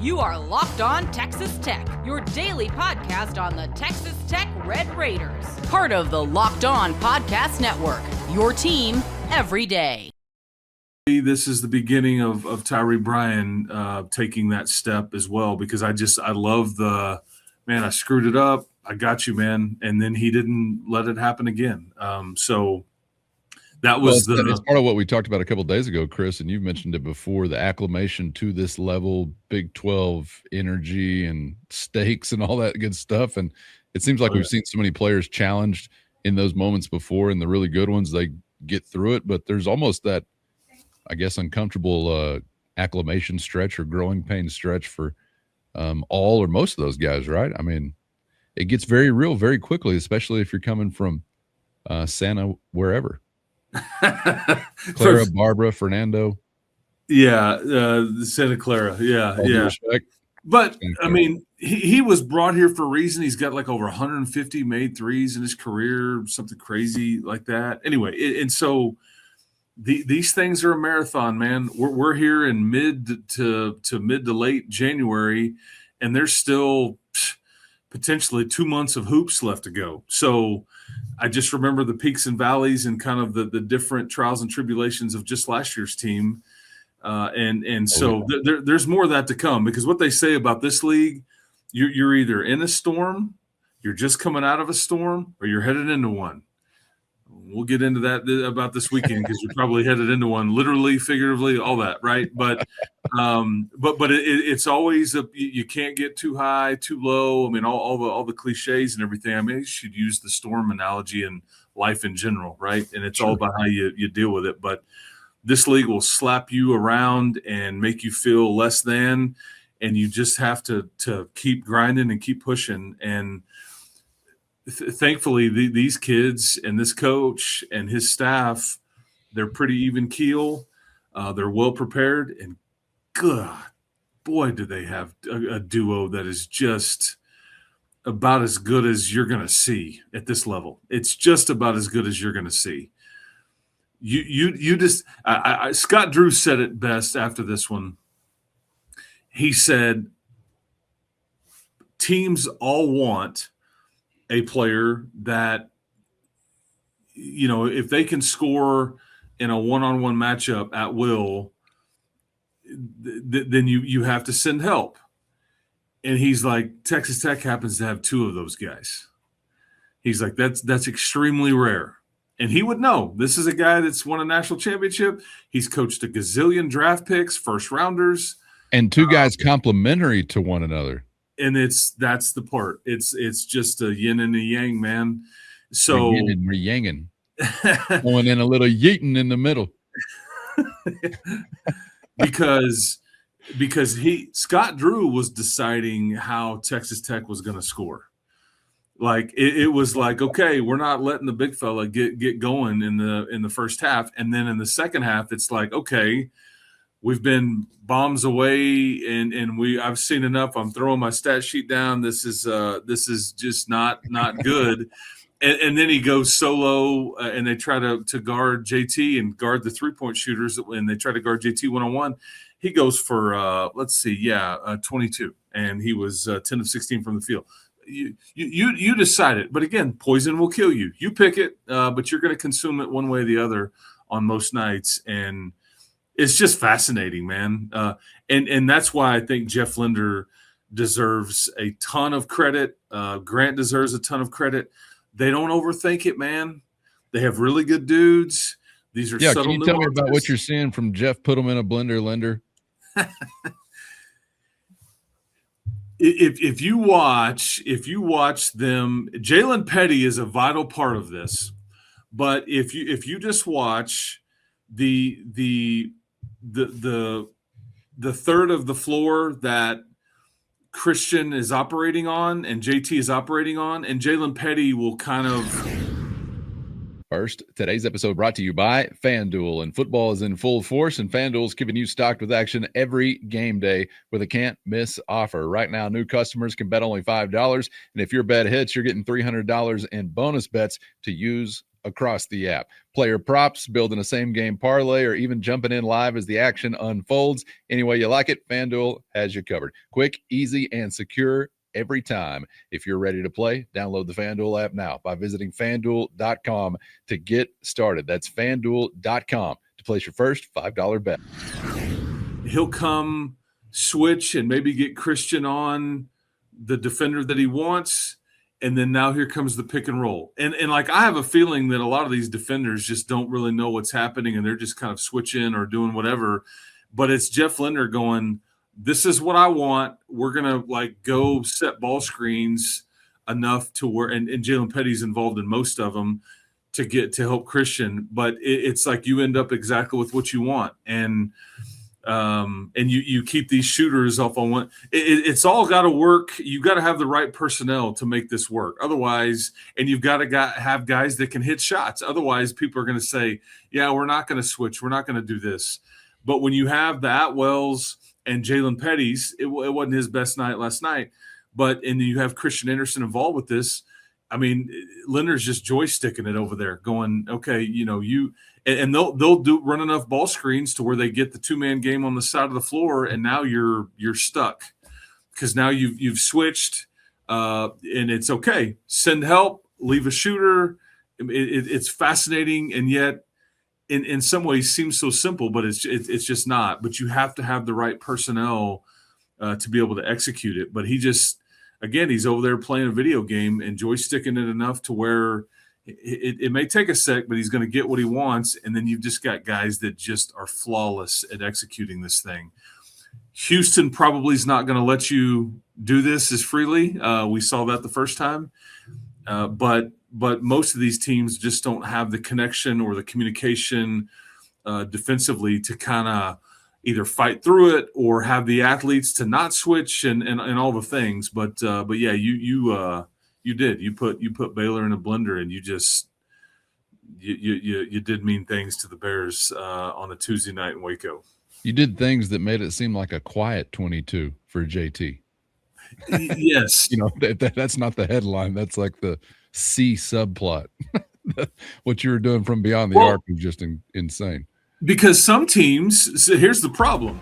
You are Locked On Texas Tech, your daily podcast on the Texas Tech Red Raiders. Part of the Locked On Podcast Network, your team every day. This is the beginning of Tyeree Bryan taking that step as well, because I love I screwed it up. I got you, man. And then he didn't let it happen again. So that was it's part of what we talked about a couple of days ago, Chris, and you've mentioned it before, the acclimation to this level, Big 12 energy and stakes and all that good stuff. And it seems like we've seen so many players challenged in those moments before, and the really good ones, they get through it. But there's almost that, I guess, uncomfortable acclimation stretch or growing pain stretch for all or most of those guys, right? I mean, it gets very real very quickly, especially if you're coming from Santa, wherever. Clara, Barbara, Fernando. Yeah, Santa Clara. Yeah, all due respect. But, I mean, he was brought here for a reason. He's got like over 150 made threes in his career, something crazy like that. Anyway, and so these things are a marathon, man. We're here in mid to late January, and there's still potentially 2 months of hoops left to go. So I just remember the peaks and valleys and kind of the different trials and tribulations of just last year's team. So there's more of that to come, because what they say about this league, you're either in a storm, you're just coming out of a storm, or you're headed into one. We'll get into that about this weekend, because you're probably headed into one, literally, figuratively, all that, right? But it's always you can't get too high, too low. I mean, all the cliches and everything. I mean, you should use the storm analogy in life in general, right? And it's all about how you deal with it. But this league will slap you around and make you feel less than, and you just have to keep grinding and keep pushing. And thankfully, these kids and this coach and his staff, they're pretty even keel. They're well prepared, and God, boy, do they have a duo that is just about as good as you're going to see at this level. It's just about as good as you're going to see. You just Scott Drew said it best after this one. He said, teams all want a player that, you know, if they can score in a one-on-one matchup at will, then you have to send help. And he's like, Texas Tech happens to have two of those guys. He's like, that's extremely rare. And he would know. This is a guy that's won a national championship. He's coached a gazillion draft picks, first rounders. And two guys complementary to one another. And that's the part. It's just a yin and a yang, man. So yin and yanging, going in a little yeeting in the middle. because Scott Drew was deciding how Texas Tech was going to score. Like it was like, okay, we're not letting the big fella get going in the first half, and then in the second half, it's like, okay, we've been bombs away, and I've seen enough. I'm throwing my stat sheet down. This is just not good. And then he goes solo, and they try to guard JT and guard the 3-point shooters, and they try to guard JT one-on-one. He goes for 22, and he was 10 of 16 from the field. You decide it, but again, poison will kill you. You pick it, but you're going to consume it one way or the other on most nights, and it's just fascinating, man. And that's why I think Jeff Linder deserves a ton of credit. Grant deserves a ton of credit. They don't overthink it, man. They have really good dudes. These are subtle Can you tell me about what you're seeing from Jeff? Put them in a blender, Linder. If you watch them, Jalen Petty is a vital part of this. But if you just watch the third of the floor that Christian is operating on and JT is operating on, and Jalen Petty will kind of. First, today's episode brought to you by FanDuel, and football is in full force, and FanDuel's keeping you stocked with action every game day with a can't-miss offer. Right now, new customers can bet only $5, and if your bet hits, you're getting $300 in bonus bets to use across the app. Player props, building a same game parlay, or even jumping in live as the action unfolds. Any way you like it, FanDuel has you covered. Quick, easy, and secure every time. If you're ready to play, download the FanDuel app now by visiting FanDuel.com to get started. That's FanDuel.com to place your first $5 bet. He'll come switch and maybe get Christian on the defender that he wants. And then now here comes the pick and roll. And like, I have a feeling that a lot of these defenders just don't really know what's happening, and they're just kind of switching or doing whatever. But it's Jeff Linder going, this is what I want. We're going to like go set ball screens enough to where, and Jalen Petty's involved in most of them to help Christian. But it's like you end up exactly with what you want. And you keep these shooters off on one. It's all got to work. You got to have the right personnel to make this work. Otherwise, and you've got to have guys that can hit shots. Otherwise, people are going to say, yeah, we're not going to switch. We're not going to do this. But when you have the Atwells and Jalen Petty's, it wasn't his best night last night. And you have Christian Anderson involved with this. I mean, Linder's just joysticking it over there, going, okay, and they'll run enough ball screens to where they get the 2-man game on the side of the floor, and now you're stuck because now you've switched, and it's okay. Send help, leave a shooter. It's fascinating, and yet in some ways seems so simple, but it's just not. But you have to have the right personnel to be able to execute it. But he's over there playing a video game and joysticking it enough to where it may take a sec, but he's going to get what he wants. And then you've just got guys that just are flawless at executing this thing. Houston probably is not going to let you do this as freely. We saw that the first time. But most of these teams just don't have the connection or the communication defensively to kind of either fight through it or have the athletes to not switch and all the things. But yeah, you did. You put Baylor in a blender, and you did mean things to the Bears on a Tuesday night in Waco. You did things that made it seem like a quiet 22 for JT. Yes. That's not the headline. That's like the C subplot. What you were doing from beyond the arc was just insane. Because some teams, so here's the problem.